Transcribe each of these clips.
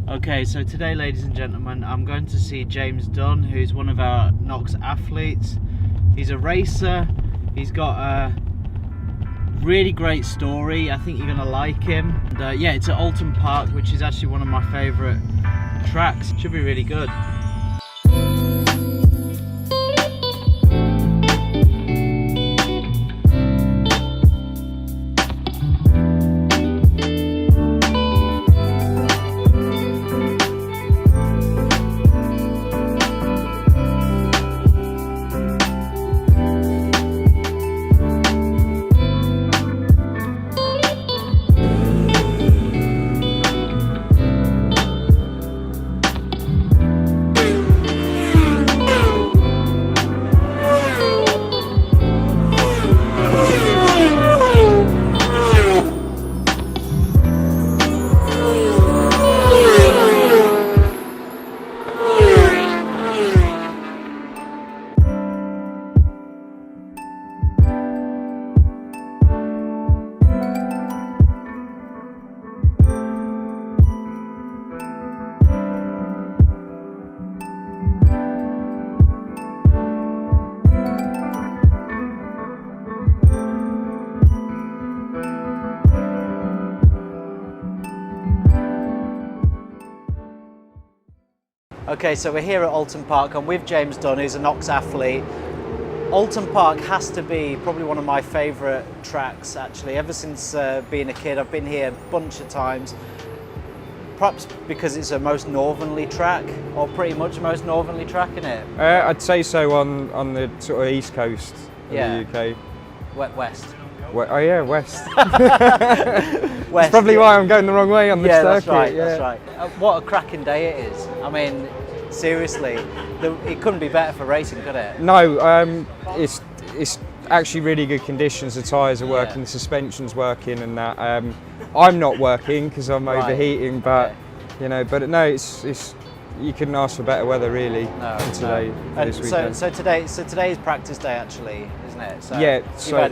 Okay, so today, ladies and gentlemen, I'm going to see James Dunn, who's one of our Knox athletes. He's a racer. He's got a really great story. I think you're going to like him. And, yeah, it's at Oulton Park, which is actually one of my favourite tracks. Should be really good. Okay, so we're here at Oulton Park. I'm with James Dunn, who's a Knox athlete. Oulton Park has to be probably one of my favourite tracks, actually. Ever since being a kid, I've been here a bunch of times. Perhaps because it's a most northerly track, or pretty much most northerly track, isn't it? I'd say so on the sort of east coast of the UK. West. Oh yeah, west. West. That's probably why I'm going the wrong way on the circuit. That's right, yeah. that's right. What a cracking day it is. I mean, seriously, it couldn't be better for racing, could it? No, it's actually really good conditions. The tyres are working, the suspension's working, and that. I'm not working because I'm overheating, but you know, but no, it's you couldn't ask for better weather really today. This weekend. So today is practice day actually, isn't it? So yeah.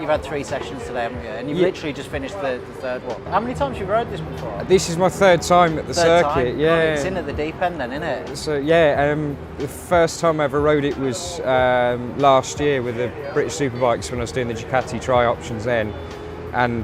You've had 3 sessions today, haven't you? And you've literally just finished the third one. How many times have you rode this before? This is my third time at the circuit. Time? Yeah. Oh, it's in at the deep end then, isn't it? So yeah, the first time I ever rode it was last year with the British Superbikes when I was doing the Ducati tri-options then. And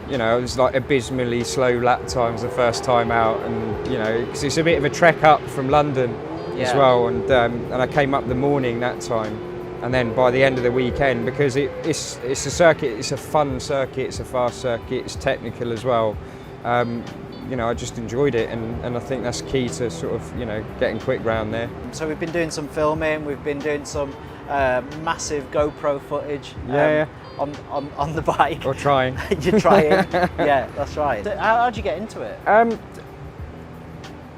you know, it was like abysmally slow lap times the first time out, and you know, because it's a bit of a trek up from London as well, and I came up the morning that time, and then by the end of the weekend, because it's a circuit, it's a fun circuit, it's a fast circuit, it's technical as well. You know, I just enjoyed it, and I think that's key to sort of, you know, getting quick round there. So we've been doing some filming, we've been doing some massive GoPro footage. On the bike. Or trying. You're trying. Yeah, that's right. So how'd you get into it?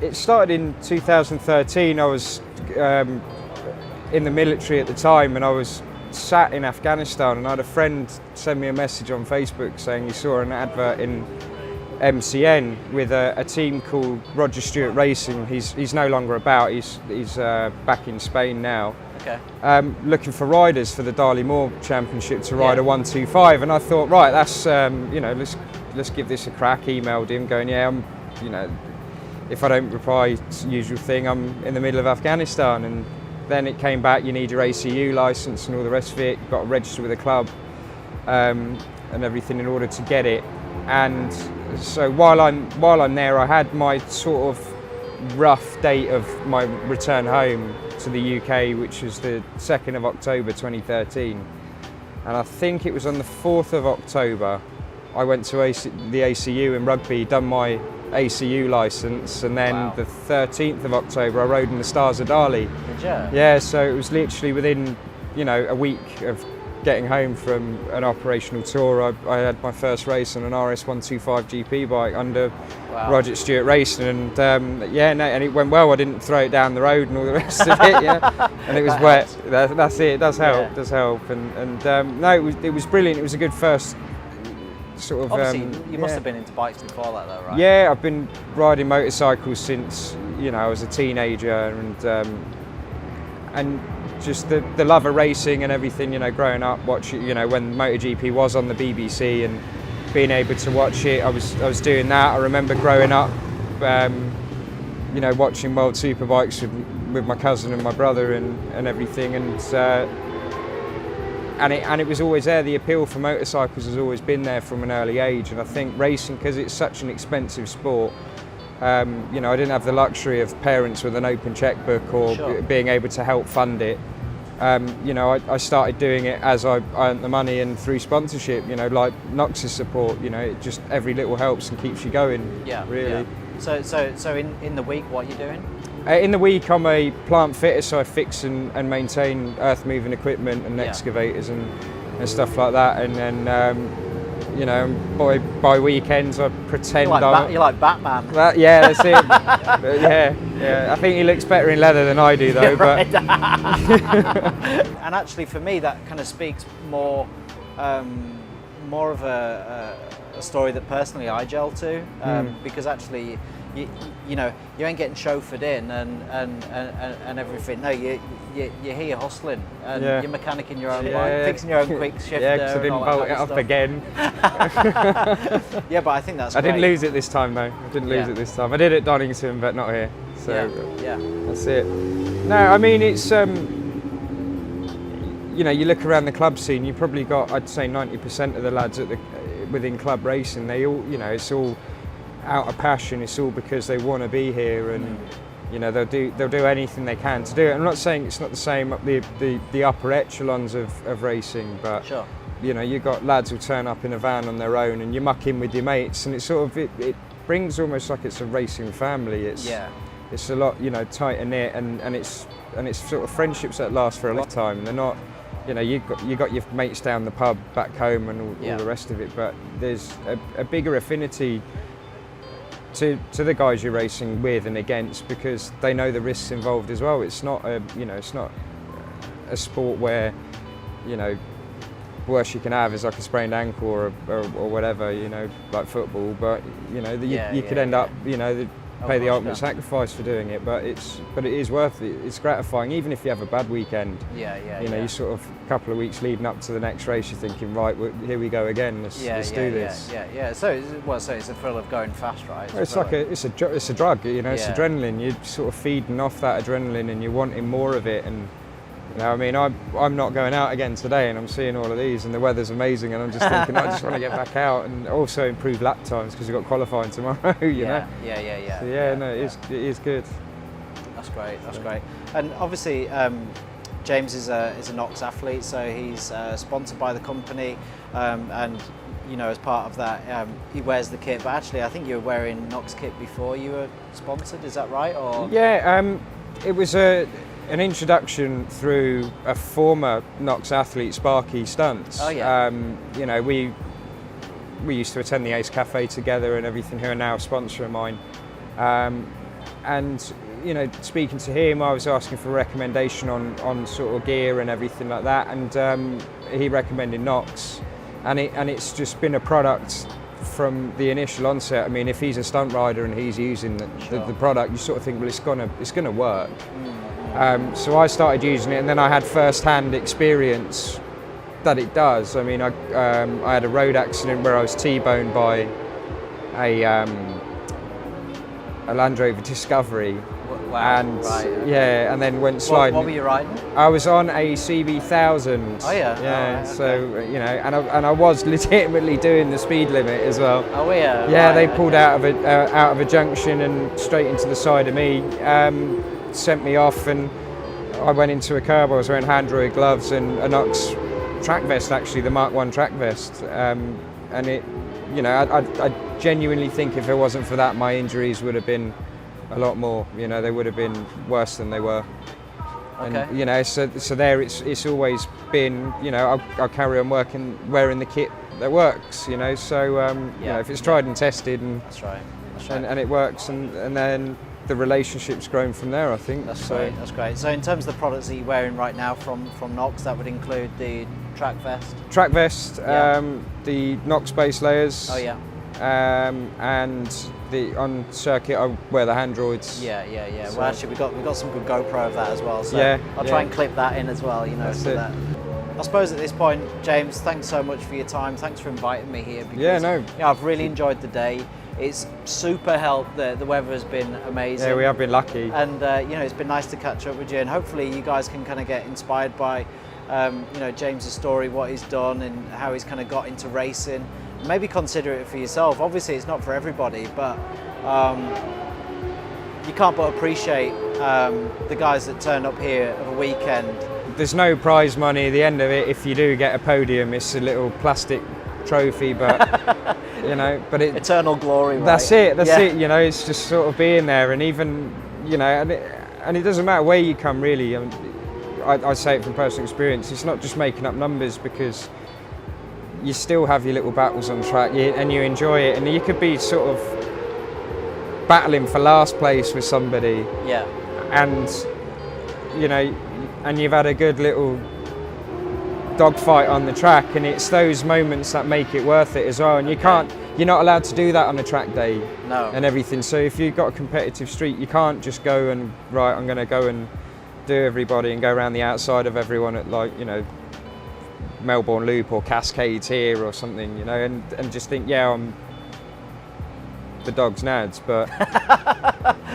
It started in 2013. I was in the military at the time, and I was sat in Afghanistan, and I had a friend send me a message on Facebook saying he saw an advert in MCN with a team called Roger Stewart Racing. He's no longer about. He's back in Spain now. Okay. Looking for riders for the Darley Moor Championship to ride a 125, and I thought, right, that's you know, let's give this a crack. Emailed him, going, yeah, I'm, you know, if I don't reply, it's the usual thing, I'm in the middle of Afghanistan. And then it came back, you need your ACU license and all the rest of it. You've got to register with a club and everything in order to get it. And so while I'm there, I had my sort of rough date of my return home to the UK, which was the 2nd of October 2013, and I think it was on the 4th of October I went to the ACU in Rugby, done my ACU licence, and then the 13th of October I rode in the Stars of Darley. Did you? Yeah, so it was literally within, you know, a week of getting home from an operational tour. I had my first race on an RS125 GP bike under Roger Stewart Racing, and and it went well. I didn't throw it down the road and all the rest of it, and it was wet. That's it. It does help. Does help. And no, it was brilliant. It was a good first sort of. Obviously, you must have been into bikes before that, though, right? Yeah, I've been riding motorcycles since, you know, I was a teenager, and just the love of racing and everything, you know, growing up, watching, you know, when MotoGP was on the BBC and being able to watch it, I was doing that. I remember growing up you know, watching World Superbikes with my cousin and my brother and everything, and it was always there. The appeal for motorcycles has always been there from an early age, and I think racing, because it's such an expensive sport, you know, I didn't have the luxury of parents with an open checkbook or Sure. being able to help fund it. You know, I started doing it as I earned the money and through sponsorship, you know, like Nox's support, you know, it just every little helps and keeps you going, Yeah, really. yeah. So in the week, what are you doing? In the week, I'm a plant fitter, so I fix and maintain earth moving equipment and Yeah. excavators and stuff like that. And then, you know, by weekends, I pretend You're like Batman. yeah, that's it. But yeah. I think he looks better in leather than I do, though. Right. But And actually, for me, that kind of speaks more of a story that personally I gel to, because actually, you know, you ain't getting chauffeured in and everything. No, you're here hustling and Yeah. you're mechanicking your own Yeah, bike, yeah. fixing your own quick shifter. yeah, because I and didn't all that bolt kind it of up again. stuff. Yeah, but I think that's I didn't great. lose it this time, though. I didn't lose Yeah. it this time. I did at Donington, but not here. So Yeah. that's it. No, I mean, it's you know, you look around the club scene, you probably got, I'd say 90% of the lads within club racing, they all, you know, it's all out of passion. It's all because they want to be here, and you know, they'll do anything they can to do it. I'm not saying it's not the same up the upper echelons of racing, but Sure. you know, you've got lads who turn up in a van on their own, and you muck in with your mates, and it's sort of it brings almost like it's a racing family. It's a lot, you know, tighter knit, and it's sort of friendships that last for a lifetime. They're not, you know, you got your mates down the pub back home and all the rest of it, but there's a bigger affinity to the guys you're racing with and against, because they know the risks involved as well. It's not it's not a sport where, you know, worst you can have is like a sprained ankle or whatever, you know, like football. But you know, you could end up, you know, pay the ultimate sacrifice for doing it. But it is worth it. It's gratifying, even if you have a bad weekend. You know, you sort of a couple of weeks leading up to the next race, you're thinking, right, here we go again. Let's do this. So it's a thrill of going fast, right? It's like it's a drug, you know. It's adrenaline. You're sort of feeding off that adrenaline, and you're wanting more of it. And you know, I mean, I'm not going out again today, and I'm seeing all of these, and the weather's amazing, and I'm just thinking, I just want to get back out and also improve lap times because we've got qualifying tomorrow. You know. So no, it is good. That's great. That's great. And obviously, James is a Nox athlete, so he's sponsored by the company, and you know, as part of that, he wears the kit. But actually, I think you were wearing Nox kit before you were sponsored. Is that right? Or It was an introduction through a former Nox athlete, Sparky Stunts. Oh yeah. You know, we used to attend the Ace Cafe together and everything. Who are now a sponsor of mine, and you know, speaking to him, I was asking for a recommendation on sort of gear and everything like that, and he recommended Nox, and it's just been a product from the initial onset. I mean, if he's a stunt rider and he's using the product, you sort of think, well, it's gonna work. So I started using it, and then I had first-hand experience that it does. I mean, I had a road accident where I was T-boned by a Land Rover Discovery. Wow. And right. and then went sliding. What were you riding? I was on a CB1000. Oh yeah. Yeah. Oh, right, So okay. you know, and I was legitimately doing the speed limit as well. Oh yeah. Yeah, right, they pulled okay. out of a junction and straight into the side of me. Sent me off, and I went into a curb. I was wearing Handroid gloves and a Nox track vest, actually, the Mark 1 track vest. And it, you know, I genuinely think if it wasn't for that, my injuries would have been a lot more. You know, they would have been worse than they were. Okay. And you know, so there it's always been, you know, I'll carry on wearing the kit that works. You know, so you know, if it's tried and tested, and That's right. and it works, and then the relationship's grown from there, I think. That's great. That's great. So in terms of the products that you're wearing right now from Nox, that would include the track vest. Track vest, Yeah. the Nox base layers. Oh yeah. And on circuit I wear the Handroids. Yeah. So- Well, actually, we got some good GoPro of that as well. So Yeah, I'll try yeah. and clip that in as well. You know, That's so it. that. I suppose at this point, James, thanks so much for your time. Thanks for inviting me here. Because, Yeah, no. You know, I've really enjoyed the day. It's super helped. The weather has been amazing. Yeah, we have been lucky. And you know, it's been nice to catch up with you, and hopefully you guys can kind of get inspired by you know, James's story, what he's done and how he's kind of got into racing. Maybe consider it for yourself. Obviously it's not for everybody, but you can't but appreciate the guys that turn up here of a weekend. There's no prize money at the end of it. If you do get a podium, it's a little plastic trophy, but you know, but it, eternal glory, right? That's it, you know, it's just sort of being there, and even, you know, and it doesn't matter where you come really. I say it from personal experience, it's not just making up numbers, because you still have your little battles on track, and you enjoy it, and you could be sort of battling for last place with somebody, yeah, and you know, and you've had a good little dogfight on the track, and it's those moments that make it worth it as well. And you're not allowed to do that on a track day, no, and everything. So if you've got a competitive street, you can't just go and, right, I'm going to go and do everybody and go around the outside of everyone at, like, you know, Melbourne Loop or Cascades here or something, you know, and just think, yeah, I'm the dog's nads, but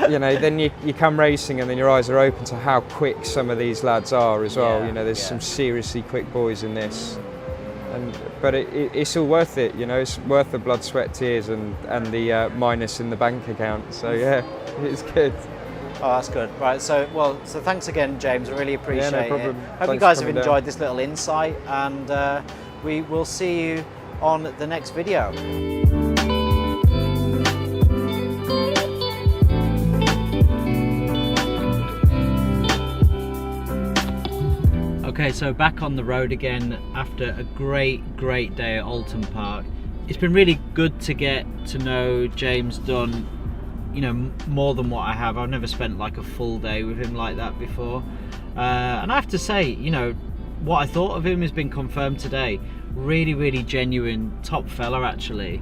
you know, then you come racing and then your eyes are open to how quick some of these lads are as well. Yeah, you know, there's some seriously quick boys in this, but it's all worth it. You know, it's worth the blood, sweat, tears, and the minus in the bank account. So yeah, it's good. Oh, that's good. Right, so thanks again, James. I really appreciate no problem. it. Hope Thanks you guys for have coming enjoyed down. this little insight, and we will see you on the next video. Okay, so back on the road again after a great day at Oulton Park. It's been really good to get to know James Dunn, you know, more than what I have. I've never spent like a full day with him like that before. And I have to say, you know, what I thought of him has been confirmed today. Really genuine, top fella actually.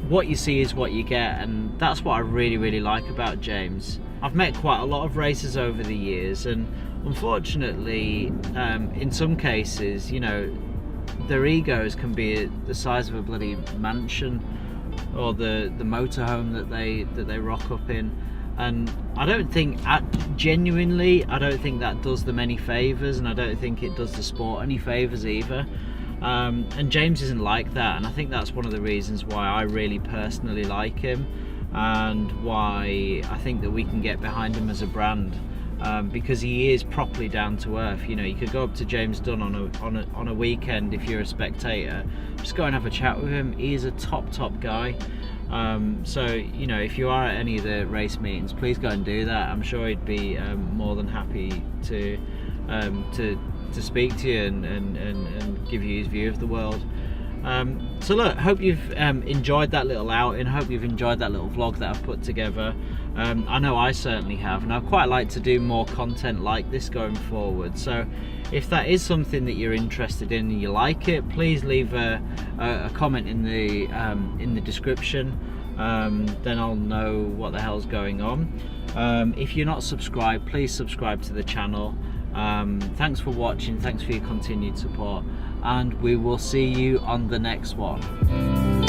What you see is what you get, and that's what I really like about James. I've met quite a lot of racers over the years, and unfortunately, in some cases, you know, their egos can be the size of a bloody mansion, or the motorhome that they rock up in, and I don't think, genuinely, I don't think that does them any favours, and I don't think it does the sport any favours either. And James isn't like that, and I think that's one of the reasons why I really personally like him, and why I think that we can get behind him as a brand. Because he is properly down to earth. You know, you could go up to James Dunn on a weekend if you're a spectator, just go and have a chat with him. He is a top guy. So you know, if you are at any of the race meetings, please go and do that. I'm sure he'd be more than happy to speak to you and give you his view of the world. So look, hope you've enjoyed that little outing. Hope you've enjoyed that little vlog that I've put together. I know I certainly have, and I'd quite like to do more content like this going forward. So if that is something that you're interested in and you like it, please leave a comment in the description. Then I'll know what the hell's going on. If you're not subscribed, please subscribe to the channel. Thanks for watching, thanks for your continued support, and we will see you on the next one.